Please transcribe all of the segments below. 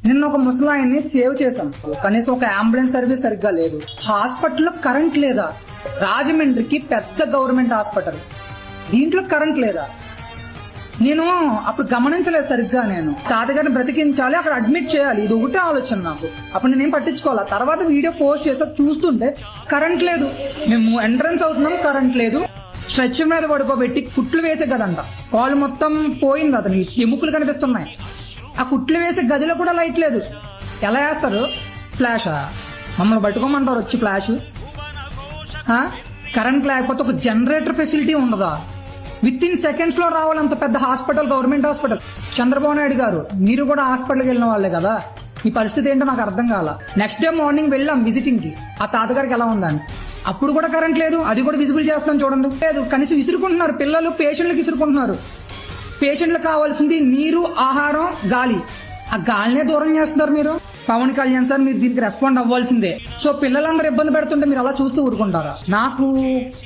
నిన్న ఒక ముసలాయన్ని సేవ్ చేశాం. కనీసం ఒక అంబులెన్స్ సర్వీస్ సరిగ్గా లేదు. హాస్పిటల్లో కరెంట్ లేదా? రాజమండ్రికి పెద్ద గవర్నమెంట్ హాస్పిటల్, దీంట్లో కరెంట్ లేదా? నేను అప్పుడు గమనించలేదు సరిగ్గా. నేను తాతగారిని బ్రతికించాలి, అక్కడ అడ్మిట్ చేయాలి, ఇది ఒకటే ఆలోచన నాకు. అప్పుడు నేనేం పట్టించుకోవాలా. తర్వాత వీడియో పోస్ట్ చేసా, చూస్తుంటే కరెంట్ లేదు. మేము ఎంట్రన్స్ అవుతున్నాం, కరెంట్ లేదు. స్ట్రెచ్ మీద పడుకోబెట్టి కుట్లు వేసే గదంట. కాలు మొత్తం పోయింది, అతని ఎముకలు కనిపిస్తున్నాయి. ఆ కుట్లు వేసే గదిలో కూడా లైట్ లేదు. ఎలా వేస్తారు? ఫ్లాషా? మమ్మల్ని పట్టుకోమంటారు వచ్చి ఫ్లాష్? కరెంట్ లేకపోతే ఒక జనరేటర్ ఫెసిలిటీ ఉండదా? విత్ ఇన్ సెకండ్స్ లో రావాలి అంత పెద్ద hospital, government hospital. Chandrababu Naidu గారు, మీరు కూడా హాస్పిటల్కి వెళ్ళిన వాళ్ళే కదా, ఈ పరిస్థితి ఏంటో నాకు అర్థం కాల. నెక్స్ట్ డే మార్నింగ్ వెళ్ళాం విజిటింగ్ కి, ఆ తాతగారికి ఎలా ఉందని. అప్పుడు కూడా కరెంట్ లేదు, అది కూడా విజిబుల్ చేస్తాం చూడండి. లేదు, కనీసం విసురుకుంటున్నారు పిల్లలు, పేషెంట్లకు విసురుకుంటున్నారు. పేషెంట్లకు కావాల్సింది నీరు, ఆహారం, గాలి. ఆ గాలినే దూరం చేస్తున్నారు మీరు. పవన్ కళ్యాణ్ సార్, మీరు దీనికి రెస్పాండ్ అవ్వాల్సిందే. సో పిల్లలందరూ ఇబ్బంది పెడుతుంటే మీరు అలా చూస్తూ ఊరుకుంటారా? నాకు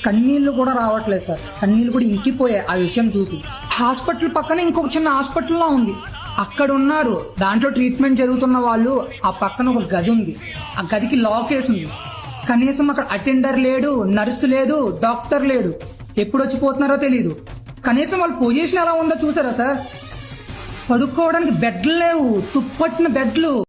కన్నీళ్లు కూడా రావట్లేదు సార్, కన్నీళ్లు కూడా ఇంకిపోయాయి ఆ విషయం చూసి. హాస్పిటల్ పక్కన ఇంకొక చిన్న హాస్పిటల్లో ఉంది, అక్కడ ఉన్నారు, దాంట్లో ట్రీట్మెంట్ జరుగుతున్న వాళ్ళు. ఆ పక్కన ఒక గది ఉంది, ఆ గదికి లాక్ వేసి ఉంది. కనీసం అక్కడ అటెండర్ లేడు, నర్సు లేదు, డాక్టర్ లేడు. ఎప్పుడు వచ్చిపోతున్నారో తెలీదు. కనీసం వాళ్ళ పొజిషన్ ఎలా ఉందో చూసారా సార్? పడుకోవడానికి బెడ్లు లేవు, తుప్పట్టిన బెడ్లు.